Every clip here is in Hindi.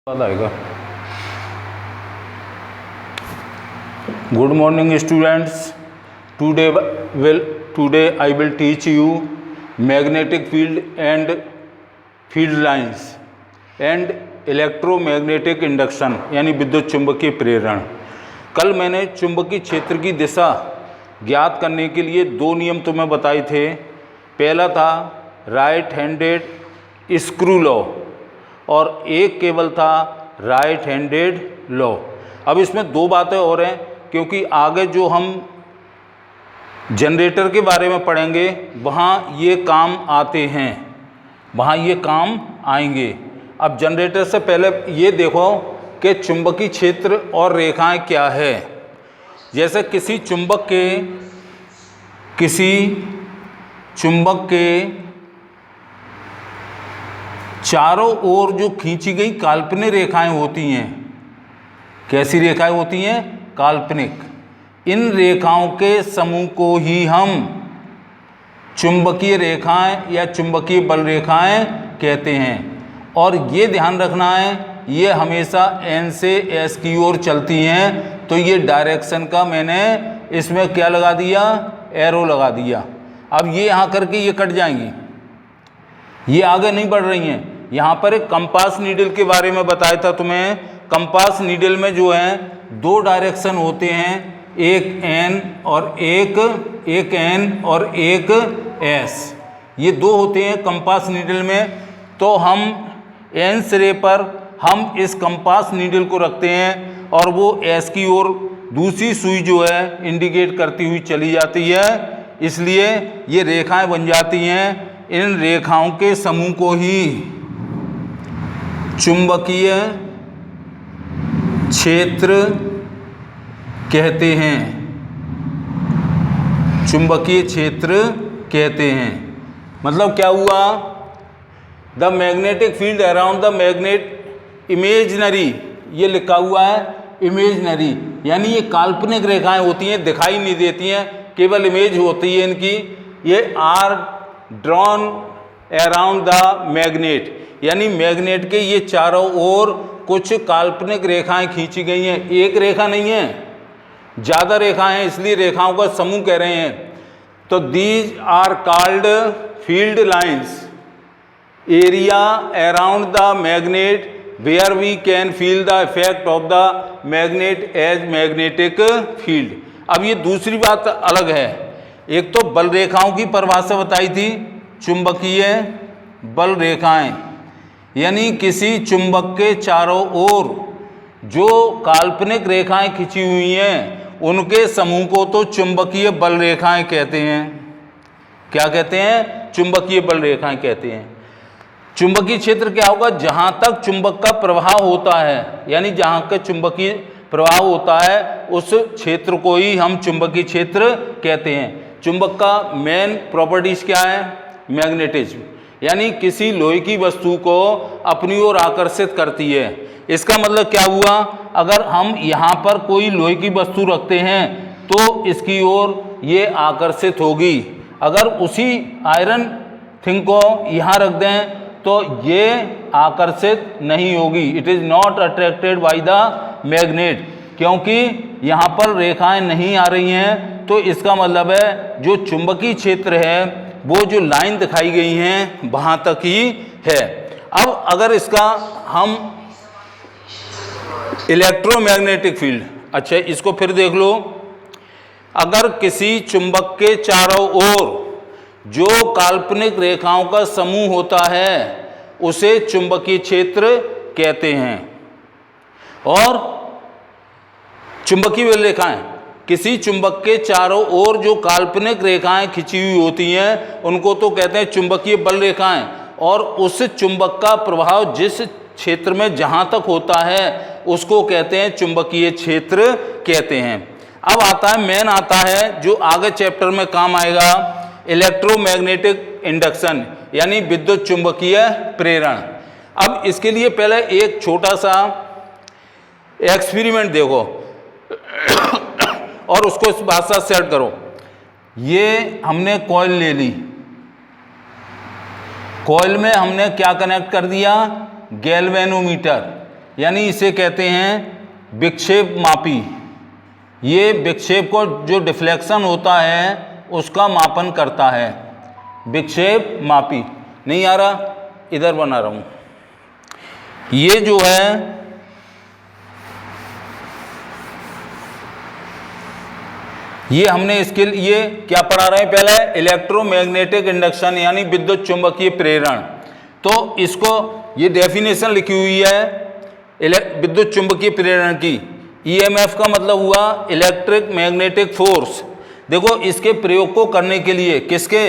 बाद आएगा। Good morning students, today I will teach you magnetic field and field lines and electromagnetic induction यानी विद्युत चुंबकीय प्रेरण। कल मैंने चुंबकीय क्षेत्र की दिशा ज्ञात करने के लिए दो नियम तुम्हें बताए थे। पहला था राइट हैंडेड स्क्रू लॉ और एक केवल था राइट हैंडेड लॉ। अब इसमें दो बातें और हैं, क्योंकि आगे जो हम जनरेटर के बारे में पढ़ेंगे वहाँ ये काम आते हैं, वहाँ ये काम आएंगे। अब जनरेटर से पहले ये देखो कि चुंबकीय क्षेत्र और रेखाएं क्या है। जैसे किसी चुंबक के चारों ओर जो खींची गई काल्पनिक रेखाएं होती हैं, कैसी रेखाएं होती हैं? काल्पनिक। इन रेखाओं के समूह को ही हम चुंबकीय रेखाएं या चुंबकीय बल रेखाएं कहते हैं। और ये ध्यान रखना है, ये हमेशा N से S की ओर चलती हैं। तो ये डायरेक्शन का मैंने इसमें क्या लगा दिया? एरो लगा दिया। अब ये यहाँ करके ये कट जाएंगी, ये आगे नहीं बढ़ रही हैं। यहाँ पर एक कंपास नीडल के बारे में बताया था तुम्हें। कंपास नीडल में जो है दो डायरेक्शन होते हैं, एक N और एक S। ये दो होते हैं कंपास नीडल में। तो हम N सिरे पर हम इस कंपास नीडल को रखते हैं और वो S की ओर दूसरी सुई जो है इंडिकेट करती हुई चली जाती है, इसलिए ये रेखाएं बन जाती हैं। इन रेखाओं के समूह को ही चुंबकीय क्षेत्र कहते हैं, चुंबकीय क्षेत्र कहते हैं। मतलब क्या हुआ? The magnetic field around the magnet imaginary, ये लिखा हुआ है इमेजनरी, यानी ये काल्पनिक रेखाएं होती हैं, दिखाई नहीं देती हैं, केवल इमेज होती है इनकी। ये are drawn around the magnet, यानी मैग्नेट के ये चारों ओर कुछ काल्पनिक रेखाएं खींची गई हैं। एक रेखा नहीं है, ज़्यादा रेखाएं हैं, इसलिए रेखाओं का समूह कह रहे हैं। तो these are called field lines area around the magnet where we can feel the effect of the magnet as magnetic field. अब ये दूसरी बात अलग है। एक तो बल रेखाओं की परिभाषा बताई थी, चुंबकीय बल रेखाएं, यानी किसी चुंबक के चारों ओर जो काल्पनिक रेखाएं खिंची हुई हैं उनके समूह को तो चुंबकीय बल रेखाएं कहते हैं। क्या कहते हैं? चुंबकीय बल रेखाएं कहते हैं। चुंबकीय क्षेत्र क्या होगा? जहां तक चुंबक का प्रवाह होता है, यानी जहां का चुंबकीय प्रवाह होता है उस क्षेत्र को ही हम चुंबकीय क्षेत्र कहते हैं। चुंबक का मेन प्रॉपर्टीज क्या है? मैग्नेटिज्म, यानी किसी लोहे की वस्तु को अपनी ओर आकर्षित करती है। इसका मतलब क्या हुआ? अगर हम यहाँ पर कोई लोहे की वस्तु रखते हैं तो इसकी ओर ये आकर्षित होगी। अगर उसी आयरन थिंग को यहाँ रख दें तो ये आकर्षित नहीं होगी। It is not attracted by the magnet, क्योंकि यहाँ पर रेखाएं नहीं आ रही हैं। तो इसका मतलब है जो चुंबकीय क्षेत्र है वो जो लाइन दिखाई गई हैं वहाँ तक ही है। अब अगर इसका हम इलेक्ट्रोमैग्नेटिक फील्ड, अच्छा इसको फिर देख लो। अगर किसी चुंबक के चारों ओर जो काल्पनिक रेखाओं का समूह होता है उसे चुंबकीय क्षेत्र कहते हैं। और चुंबकीय बल रेखाएं, किसी चुंबक के चारों ओर जो काल्पनिक रेखाएं खिंची हुई होती हैं उनको तो कहते हैं चुंबकीय बल रेखाएं। और उस चुंबक का प्रभाव जिस क्षेत्र में जहां तक होता है उसको कहते हैं चुंबकीय क्षेत्र कहते हैं। अब आता है मेन आता है जो आगे चैप्टर में काम आएगा, इलेक्ट्रोमैग्नेटिक इंडक्शन यानी विद्युत चुंबकीय प्रेरण। अब इसके लिए पहले एक छोटा सा एक्सपेरिमेंट देखो और उसको इस बात से सेट करो। ये हमने कॉइल ले ली, कॉइल में हमने क्या कनेक्ट कर दिया? गैल्वेनोमीटर। यानी इसे कहते हैं विक्षेप मापी। ये विक्षेप को जो डिफ्लेक्शन होता है उसका मापन करता है, विक्षेप मापी। नहीं आ रहा, इधर बना रहा हूँ। ये जो है ये हमने इसके लिए क्या पढ़ा रहे हैं, पहले इलेक्ट्रोमैग्नेटिक इंडक्शन यानी विद्युत चुंबकीय प्रेरण। तो इसको ये डेफिनेशन लिखी हुई है विद्युत चुंबकीय प्रेरण की। ईएमएफ का मतलब हुआ इलेक्ट्रिक मैग्नेटिक फोर्स। देखो इसके प्रयोग को करने के लिए, किसके,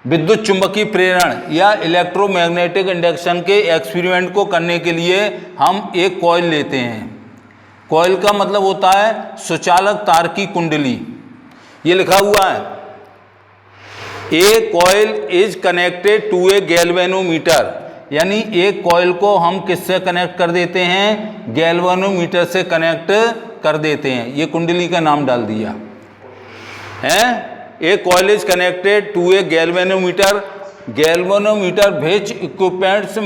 विद्युत चुंबकीय प्रेरण या इलेक्ट्रोमैग्नेटिक इंडक्शन के एक्सपेरिमेंट को करने के लिए हम एक कॉइल लेते हैं। कॉइल का मतलब होता है सुचालक तार की कुंडली। ये लिखा हुआ है, a coil is connected to a galvanometer, यानी एक कॉइल को हम किससे कनेक्ट कर देते हैं, गैल्वेनोमीटर से कनेक्ट कर देते हैं। ये कुंडली का नाम डाल दिया है। A coil is connected to a galvanometer, galvanometer which equipments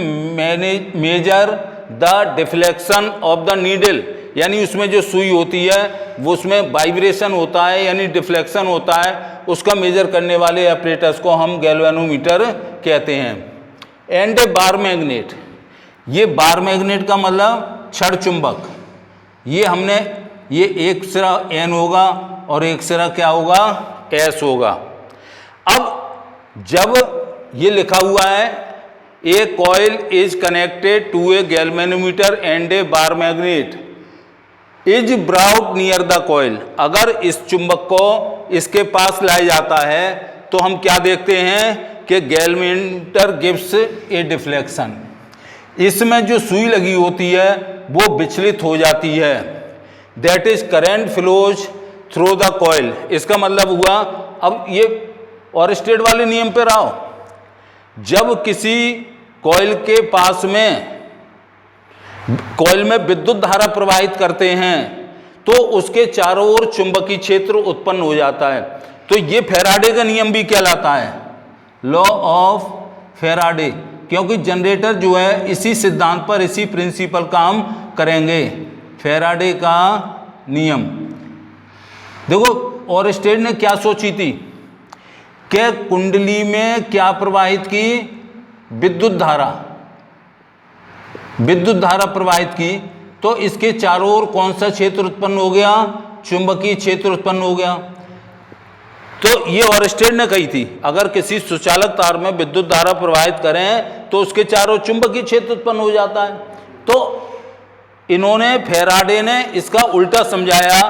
measure the deflection of the needle, यानी उसमें जो सुई होती है वो उसमें वाइब्रेशन होता है यानी डिफ्लेक्शन होता है, उसका मेजर करने वाले ऑपरेटर्स को हम गैल्वेनोमीटर कहते हैं। एंड ए बार मैग्नेट, ये बार मैग्नेट का मतलब छड़ चुंबक। ये हमने ये एक सिरा एन होगा और एक सिरा क्या होगा, एस होगा। अब जब ये लिखा हुआ है a coil is connected to a galvanometer and a bar magnet is brought near the coil, अगर इस चुंबक को इसके पास लाया जाता है तो हम क्या देखते हैं कि गैल्वेनोमीटर गिव्स ए डिफ्लेक्शन। इसमें जो सुई लगी होती है वो विचलित हो जाती है। That is current flows through the coil. इसका मतलब हुआ, अब ये और स्टेट वाले नियम पे रहो, जब किसी कॉइल के पास में कॉइल में विद्युत धारा प्रवाहित करते हैं तो उसके चारों ओर चुंबकीय क्षेत्र उत्पन्न हो जाता है। तो ये फैराडे का नियम भी कहलाता है, लॉ ऑफ फैराडे, क्योंकि जनरेटर जो है इसी सिद्धांत पर, इसी प्रिंसिपल काम करेंगे, फैराडे का नियम। देखो और स्टेट ने क्या सोची थी कि कुंडली में क्या प्रवाहित की, विद्युत धारा प्रवाहित की, तो इसके चारों ओर कौन सा क्षेत्र उत्पन्न हो गया, चुंबकीय क्षेत्र उत्पन्न हो गया। तो ये ऑरस्टेड ने कही थी, अगर किसी सुचालक तार में विद्युत धारा प्रवाहित करें तो उसके चारों चुंबकीय क्षेत्र उत्पन्न हो जाता है। तो इन्होंने, फैराडे ने इसका उल्टा समझाया,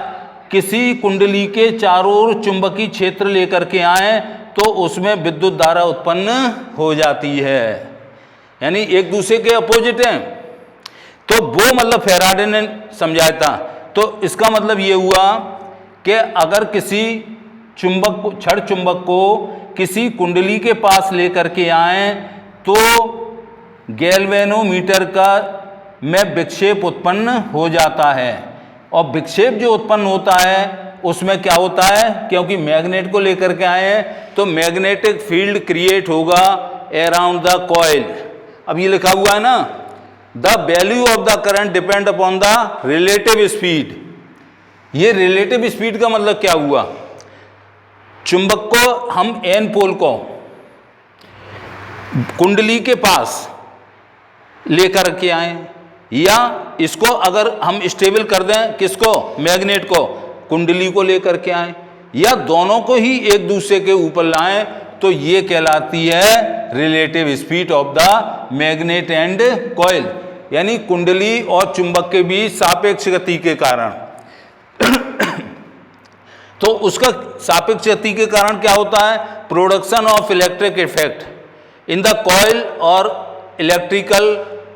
किसी कुंडली के चारों ओर चुंबकीय क्षेत्र लेकर के आए तो उसमें विद्युत धारा उत्पन्न हो जाती है, यानी एक दूसरे के अपोजिट हैं। तो वो मतलब फैराडे ने समझाया था। तो इसका मतलब ये हुआ कि अगर किसी चुंबक को, छड़ चुंबक को किसी कुंडली के पास लेकर के आए तो गैल्वेनोमीटर का में विक्षेप उत्पन्न हो जाता है। और विक्षेप जो उत्पन्न होता है उसमें क्या होता है, क्योंकि मैग्नेट को लेकर के आए हैं तो मैग्नेटिक फील्ड क्रिएट होगा अराउंड द कॉइल। अब ये लिखा हुआ है ना, the value of the current depend upon the relative speed. ये रिलेटिव स्पीड का मतलब क्या हुआ, चुंबक को हम एन पोल को कुंडली के पास लेकर के आए, या इसको अगर हम स्टेबल कर दें, किसको, मैग्नेट को, कुंडली को लेकर के आए, या दोनों को ही एक दूसरे के ऊपर लाएं, तो ये कहलाती है relative speed of the magnet and coil, यानी कुंडली और चुंबक के बीच सापेक्ष गति के कारण। तो उसका सापेक्ष गति के कारण क्या होता है, production of electric effect in the coil और electrical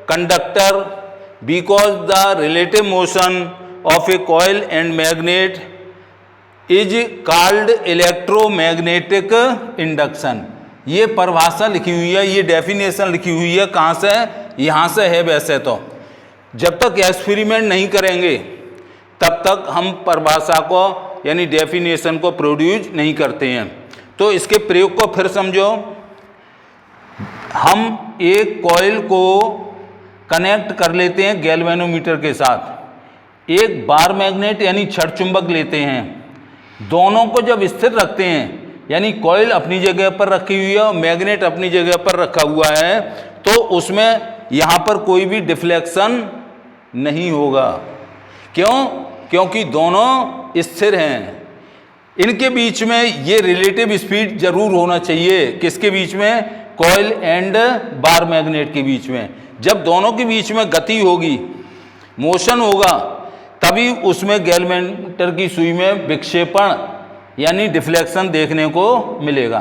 conductor because the relative motion of a coil and magnet is called electromagnetic induction. ये परिभाषा लिखी हुई है, ये डेफिनेशन लिखी हुई है, कहाँ से, यहाँ से है। वैसे तो जब तक एक्सपेरिमेंट नहीं करेंगे तब तक हम परिभाषा को यानी डेफिनेशन को प्रोड्यूस नहीं करते हैं। तो इसके प्रयोग को फिर समझो। हम एक कॉइल को कनेक्ट कर लेते हैं गैल्वेनोमीटर के साथ। एक बार मैग्नेट यानी छड़ चुंबक लेते हैं, दोनों को जब स्थिर रखते हैं यानी कॉइल अपनी जगह पर रखी हुई है और मैग्नेट अपनी जगह पर रखा हुआ है, तो उसमें यहाँ पर कोई भी डिफ्लेक्शन नहीं होगा। क्यों? क्योंकि दोनों स्थिर हैं। इनके बीच में ये रिलेटिव स्पीड जरूर होना चाहिए। किसके बीच में? कॉइल एंड बार मैग्नेट के बीच में। जब दोनों के बीच में गति होगी, मोशन होगा, तभी उसमें गैल्वेनोमीटर की सुई में विक्षेपण यानी डिफ्लेक्शन देखने को मिलेगा।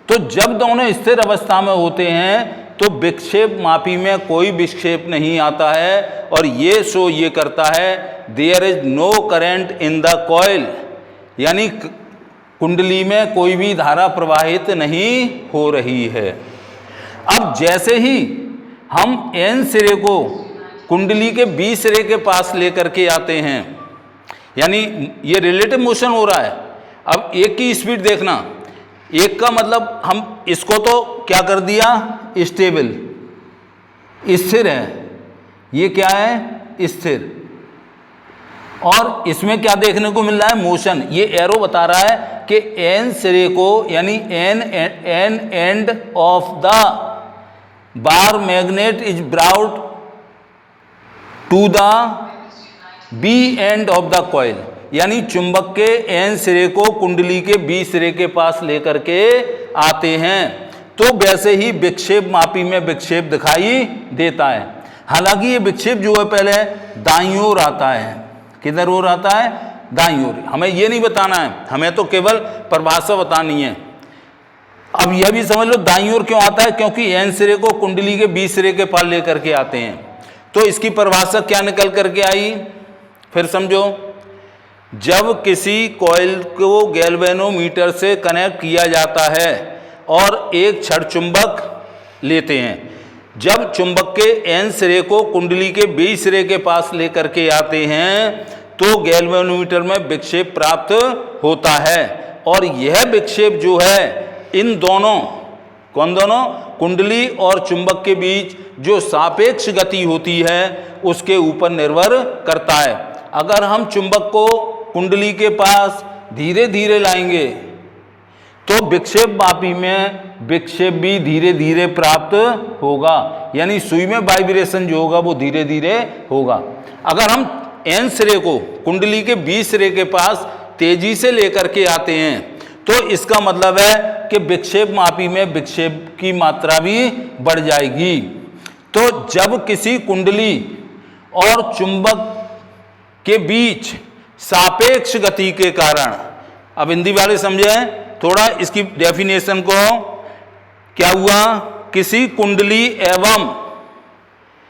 तो जब दोनों स्थिर अवस्था में होते हैं तो विक्षेप मापी में कोई विक्षेप नहीं आता है, और ये शो ये करता है there is no current in the coil, यानी कुंडली में कोई भी धारा प्रवाहित नहीं हो रही है। अब जैसे ही हम एन सिरे को कुंडली के बी सिरे के पास लेकर के आते हैं, यानी ये रिलेटिव मोशन हो रहा है। अब एक की स्पीड देखना, एक का मतलब हम इसको तो क्या कर दिया, स्टेबल, स्थिर है। ये क्या है? स्थिर। और इसमें क्या देखने को मिल रहा है? मोशन। ये एरो बता रहा है कि एन सिरे को यानी N end of the bar magnet is brought to the B end of the coil, यानी चुंबक के एन सिरे को कुंडली के बी सिरे के पास लेकर के आते हैं। तो वैसे ही विक्षेप मापी में विक्षेप दिखाई देता है। हालांकि ये विक्षेप जो है पहले दाईं ओर आता है। किधर ओर आता है? दाईं ओर। हमें ये नहीं बताना है, हमें तो केवल परिभाषा बतानी है। अब यह भी समझ लो दाईं ओर क्यों आता है, क्योंकि एन सिरे को कुंडली के बी सिरे के पास लेकर के आते हैं। तो इसकी परिभाषा क्या निकल करके आई, फिर समझो। जब किसी कॉइल को गैल्वेनोमीटर से कनेक्ट किया जाता है और एक छड़ चुंबक लेते हैं, जब चुंबक के एन सिरे को कुंडली के बी सिरे के पास लेकर के आते हैं तो गैल्वेनोमीटर में विक्षेप प्राप्त होता है। और यह विक्षेप जो है इन दोनों, कौन दोनों? कुंडली और चुंबक के बीच जो सापेक्ष गति होती है उसके ऊपर निर्भर करता है। अगर हम चुंबक को कुंडली के पास धीरे धीरे लाएंगे तो विक्षेप मापी में विक्षेप भी धीरे धीरे प्राप्त होगा, यानी सुई में वाइब्रेशन जो होगा वो धीरे धीरे होगा। अगर हम एन सिरे को कुंडली के बी सिरे के पास तेजी से लेकर के आते हैं तो इसका मतलब है कि विक्षेप मापी में विक्षेप की मात्रा भी बढ़ जाएगी। तो जब किसी कुंडली और चुंबक के बीच सापेक्ष गति के कारण, अब हिंदी वाले समझें थोड़ा इसकी डेफिनेशन को, क्या हुआ? किसी कुंडली एवं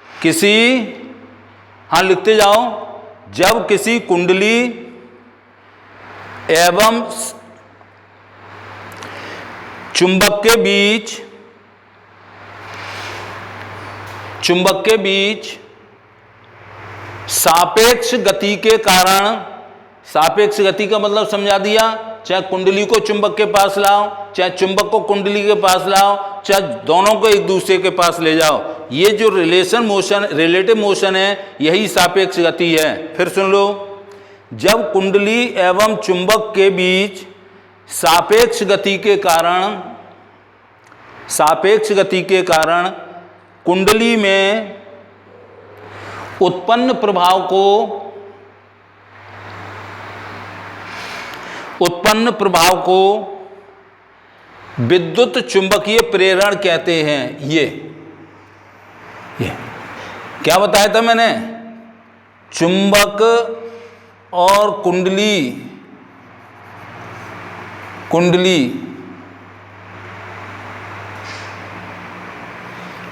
किसी, हाँ लिखते जाओ, जब किसी कुंडली एवं चुंबक के बीच सापेक्ष गति के कारण, सापेक्ष गति का मतलब समझा दिया, चाहे कुंडली को चुंबक के पास लाओ, चाहे चुंबक को कुंडली के पास लाओ, चाहे दोनों को एक दूसरे के पास ले जाओ, ये जो रिलेटिव मोशन है यही सापेक्ष गति है। फिर सुन लो, जब कुंडली एवं चुंबक के बीच सापेक्ष गति के कारण कुंडली में उत्पन्न प्रभाव को विद्युत चुंबकीय प्रेरण कहते हैं। ये क्या बताया था मैंने? चुंबक और कुंडली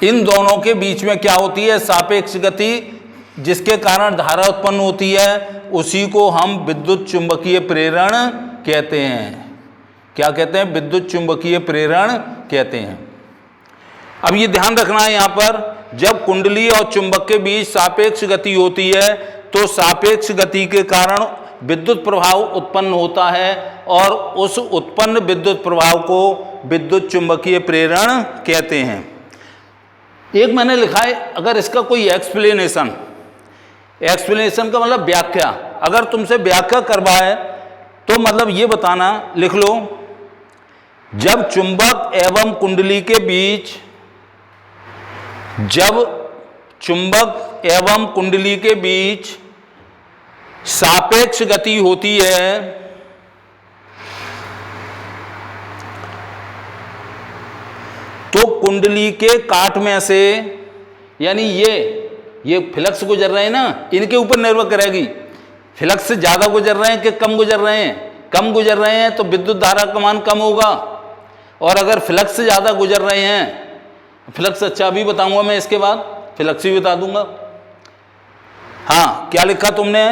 इन दोनों के बीच में क्या होती है? सापेक्ष गति, जिसके कारण धारा उत्पन्न होती है, उसी को हम विद्युत चुंबकीय प्रेरण कहते हैं। क्या कहते हैं? विद्युत चुंबकीय प्रेरण कहते हैं। अब ये ध्यान रखना है यहाँ पर, जब कुंडली और चुंबक के बीच सापेक्ष गति होती है तो सापेक्ष गति के कारण विद्युत प्रभाव उत्पन्न होता है और उस उत्पन्न विद्युत प्रभाव को विद्युत चुंबकीय प्रेरण कहते हैं। एक मैंने लिखा है, अगर इसका कोई एक्सप्लेनेशन का मतलब व्याख्या, अगर तुमसे व्याख्या करवाए तो मतलब ये बताना, लिख लो, जब चुंबक एवं कुंडली के बीच, जब चुंबक एवं कुंडली के बीच सापेक्ष गति होती है, तो कुंडली के काट में से, यानी ये फ्लक्स गुजर रहे हैं ना, इनके ऊपर निर्भर करेगी, फ्लक्स से ज़्यादा गुजर रहे हैं कि कम गुजर रहे हैं। कम गुजर रहे हैं तो विद्युत धारा का मान कम होगा, और अगर फ्लक्स से ज़्यादा गुजर रहे हैं, फ्लक्स अच्छा भी बताऊंगा मैं, इसके बाद फ्लक्स भी बता दूंगा। हाँ, क्या लिखा तुमने,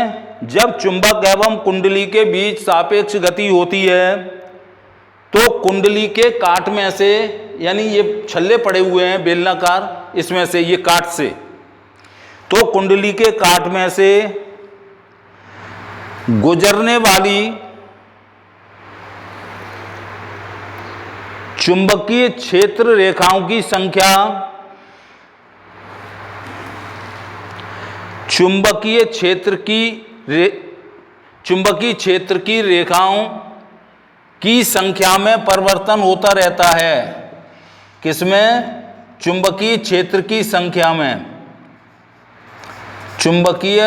जब चुंबक एवं कुंडली के बीच सापेक्ष गति होती है, तो कुंडली के काट में से, यानी ये छल्ले पड़े हुए हैं बेलनाकार, इसमें से, ये काट से, तो कुंडली के काट में से गुजरने वाली चुंबकीय क्षेत्र रेखाओं की संख्या, चुंबकीय क्षेत्र की रेखाओं की संख्या में परिवर्तन होता रहता है। किसमें? चुंबकीय क्षेत्र की संख्या में। चुंबकीय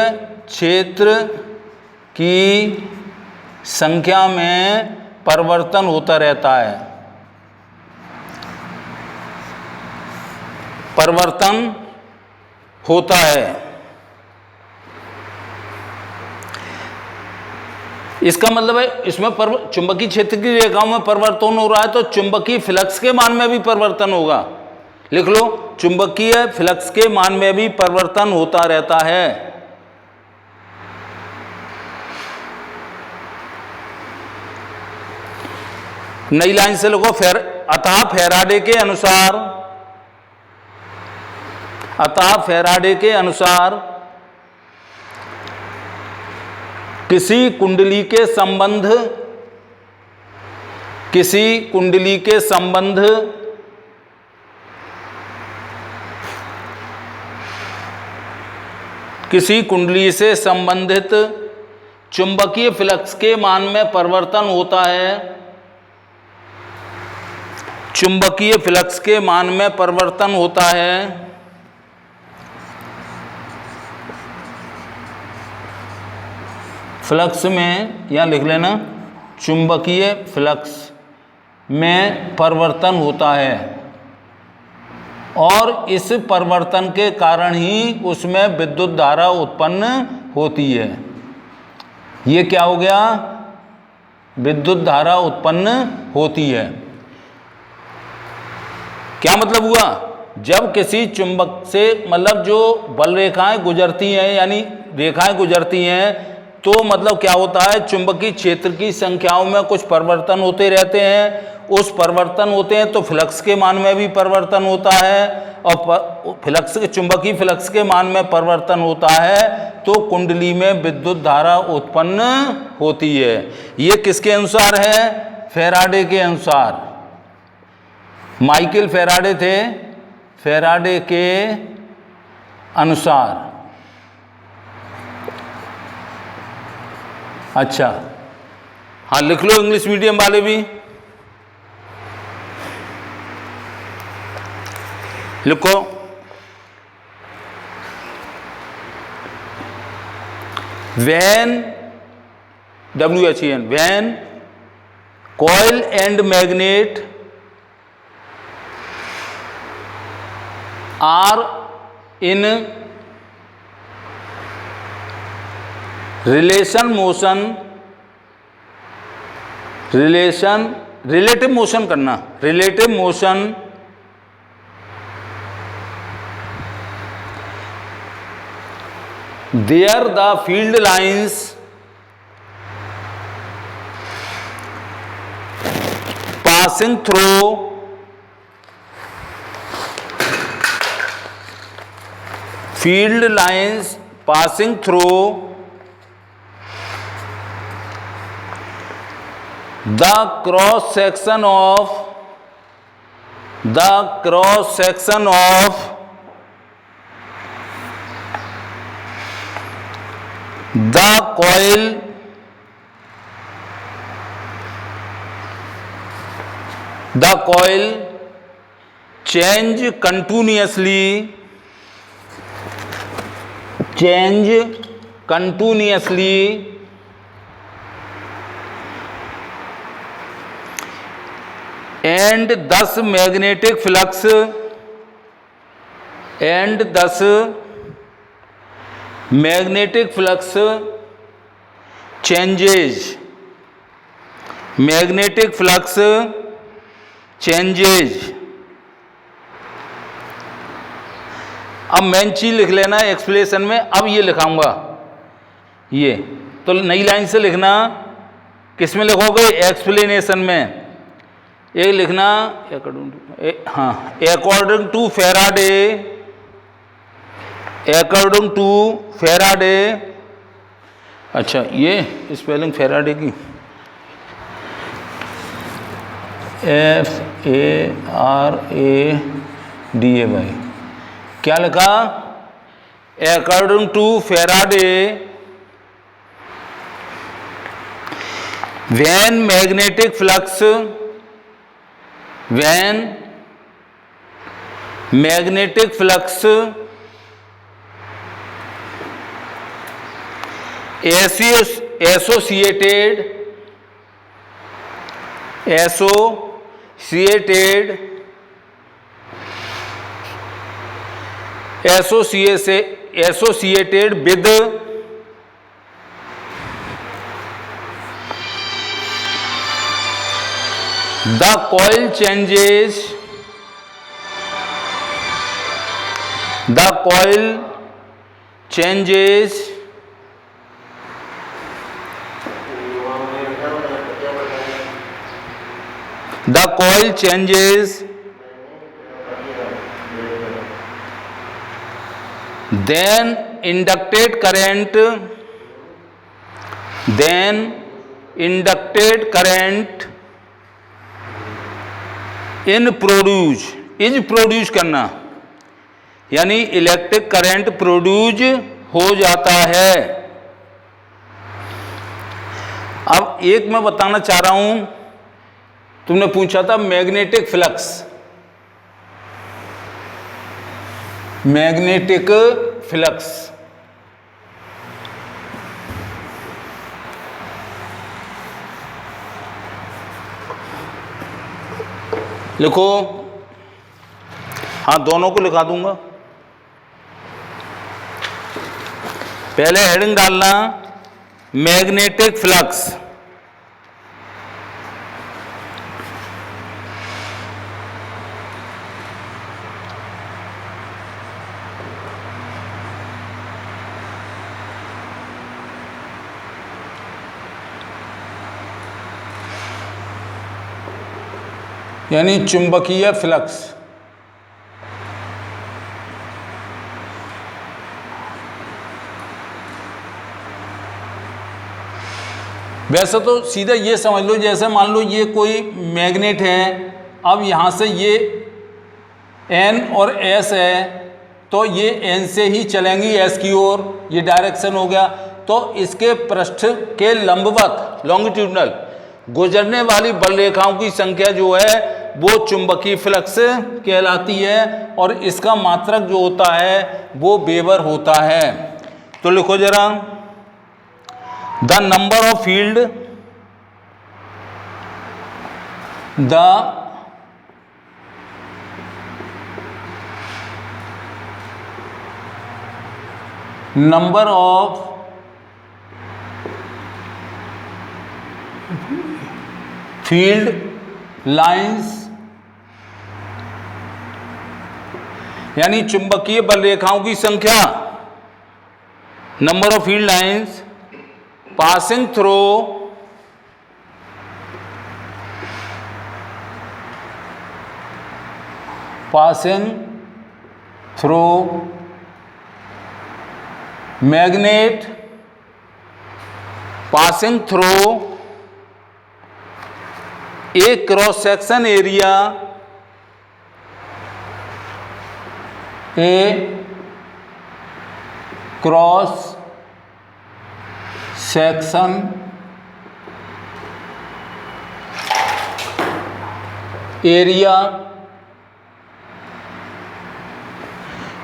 क्षेत्र की संख्या में परिवर्तन होता रहता है, परिवर्तन होता है। इसका मतलब है इसमें चुंबकीय क्षेत्र की रेखाओं में परिवर्तन हो रहा है, तो चुंबकीय फ्लक्स के मान में भी परिवर्तन होगा। लिख लो, चुंबकीय फ्लक्स के मान में भी परिवर्तन होता रहता है। नई लाइन से लिखो, अतः फैराडे के अनुसार किसी कुंडली के संबंध किसी कुंडली से संबंधित चुंबकीय फ्लक्स के मान में परिवर्तन होता है। चुंबकीय फ्लक्स के मान में परिवर्तन होता है। फ्लक्स में, यहाँ लिख लेना, चुंबकीय फ्लक्स में परिवर्तन होता है, और इस परिवर्तन के कारण ही उसमें विद्युत धारा उत्पन्न होती है। ये क्या हो गया? विद्युत धारा उत्पन्न होती है। क्या मतलब हुआ? जब किसी चुंबक से, मतलब जो बल रेखाएं गुजरती हैं, यानी रेखाएं गुजरती हैं, तो मतलब क्या होता है, चुंबकीय क्षेत्र की संख्याओं में कुछ परिवर्तन होते रहते हैं। उस परिवर्तन होते हैं तो फ्लक्स के मान में भी परिवर्तन होता है, और चुंबकीय फ्लक्स के मान में परिवर्तन होता है, तो कुंडली में विद्युत धारा उत्पन्न होती है। ये किसके अनुसार है? फैराडे के अनुसार। माइकल फैराडे थे, फैराडे के अनुसार। अच्छा, हाँ लिख लो, इंग्लिश मीडियम वाले भी लिखो। when WHEN, when coil and magnet are in relative motion करना, relative motion there the field lines passing through the cross section of the coil change continuously and thus magnetic flux changes. अब मेन चीज लिख लेना एक्सप्लेनेशन में। अब ये लिखाऊंगा, ये तो नई लाइन से लिखना। किस में लिखोगे? एक्सप्लेनेशन में। एक लिखना अकॉर्डिंग टू फेराडे। अच्छा, ये स्पेलिंग फेराडे की FARADAY, क्या लिखा? According to Faraday, when magnetic flux associated with the coil changes then inducted current is produce करना, यानी इलेक्ट्रिक करंट प्रोड्यूस हो जाता है। अब एक मैं बताना चाह रहा हूं, तुमने पूछा था मैग्नेटिक फ्लक्स। लिखो, हाँ दोनों को लिखा दूंगा। पहले हेडिंग डालना मैग्नेटिक फ्लक्स। यानी चुंबकीय फ्लक्स। वैसे तो सीधा ये समझ लो, जैसे मान लो ये कोई मैग्नेट है, अब यहाँ से ये N और S है, तो ये N से ही चलेंगी S की ओर, ये डायरेक्शन हो गया। तो इसके पृष्ठ के लंबवत लॉन्गिट्यूडनल गुजरने वाली बल रेखाओं की संख्या जो है वो चुंबकीय फ्लक्स कहलाती है, और इसका मात्रक जो होता है वो वेबर होता है। तो लिखो जरा, the number of field field lines, यानी चुंबकीय बल रेखाओं की संख्या, number of field lines passing through magnet, passing through a cross section area, section area,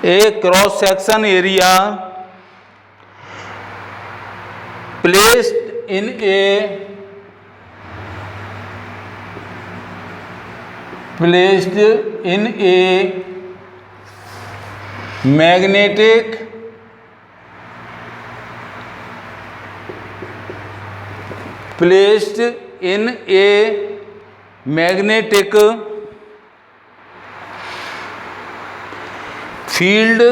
a cross section area placed in a magnetic field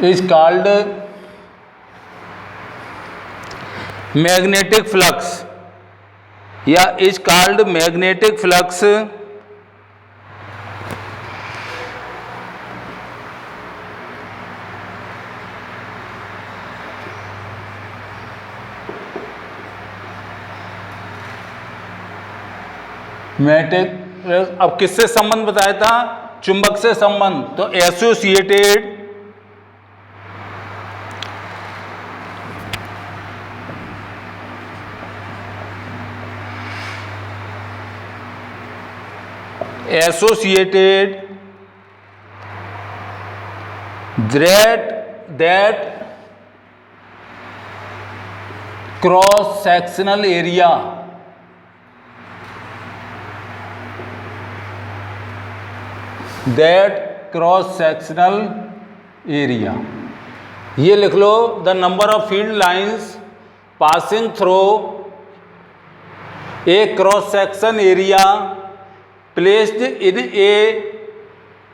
is called magnetic flux या is called magnetic flux magnetic. अब किससे संबंध बताया था? चुंबक से संबंध, तो associated that cross sectional area ये लिख लो, the number of field lines passing through a cross section area placed in a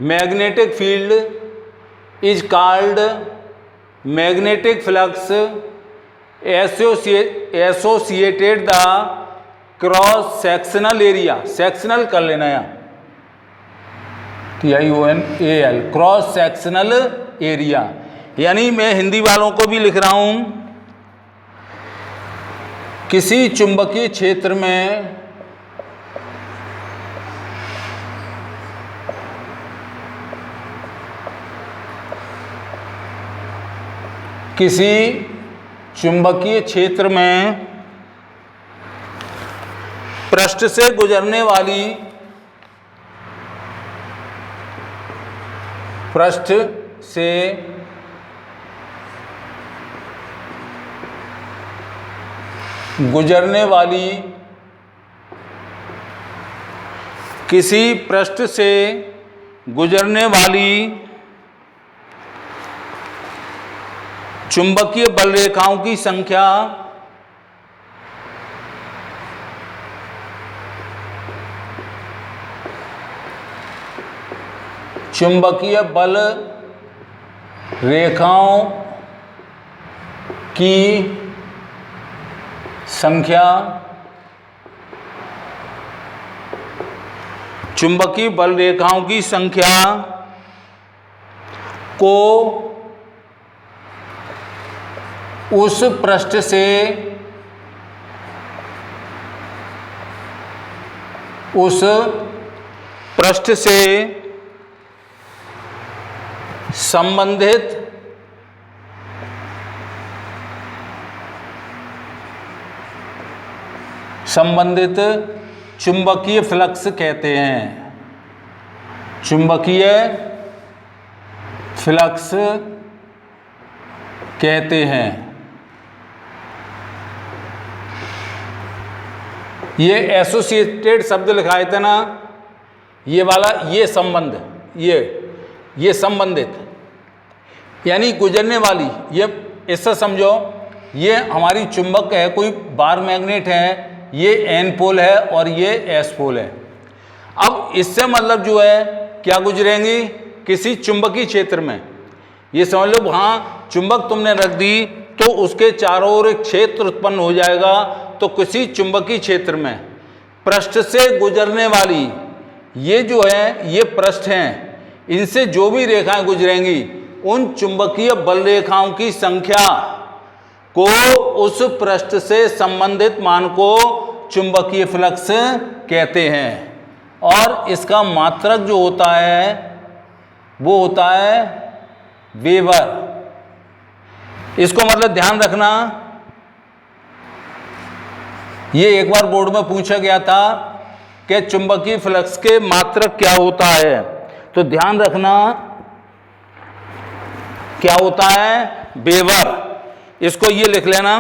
magnetic field is called magnetic flux associated the cross sectional area. Sectional कर लेना या TIONAL, क्रॉस सेक्शनल एरिया। यानी मैं हिंदी वालों को भी लिख रहा हूं, किसी चुंबकीय क्षेत्र में पृष्ठ से गुजरने वाली किसी पृष्ठ से गुजरने वाली चुंबकीय बल रेखाओं की संख्या चुंबकीय बल रेखाओं की संख्या चुंबकीय बल रेखाओं की संख्या को उस पृष्ठ से संबंधित चुंबकीय फ्लक्स कहते हैं। चुंबकीय फ्लक्स कहते हैं। ये एसोसिएटेड शब्द लिखाए थे ना, ये वाला, ये संबंध, ये संबंधित यानी गुजरने वाली, ये इससे समझो ये हमारी चुंबक है, कोई बार मैग्नेट है, ये एन पोल है और ये एस पोल है। अब इससे मतलब जो है क्या गुजरेंगी, किसी चुंबकीय क्षेत्र में, ये समझ लो वहाँ चुंबक तुमने रख दी तो उसके चारों ओर एक क्षेत्र उत्पन्न हो जाएगा। तो किसी चुंबकीय क्षेत्र में पृष्ठ से गुजरने वाली ये जो है ये पृष्ठ हैं, इनसे जो भी रेखाएं गुजरेंगी उन चुंबकीय बल रेखाओं की संख्या को उस पृष्ठ से संबंधित मान को चुंबकीय फ्लक्स कहते हैं। और इसका मात्रक जो होता है वो होता है वेबर। इसको मतलब ध्यान रखना, ये एक बार बोर्ड में पूछा गया था कि चुंबकीय फ्लक्स के मात्रक क्या होता है, तो ध्यान रखना क्या होता है, वेबर। इसको ये लिख लेना,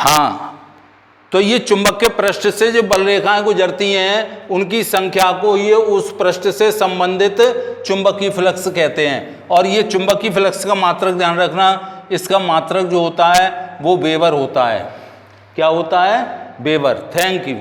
हाँ, तो ये चुंबक के पृष्ठ से जो बल रेखाएं गुजरती हैं उनकी संख्या को ये उस पृष्ठ से संबंधित चुंबकीय फ्लक्स कहते हैं। और ये चुंबकीय फ्लक्स का मात्रक ध्यान रखना, इसका मात्रक जो होता है वो वेबर होता है। क्या होता है, वेबर। Thank you.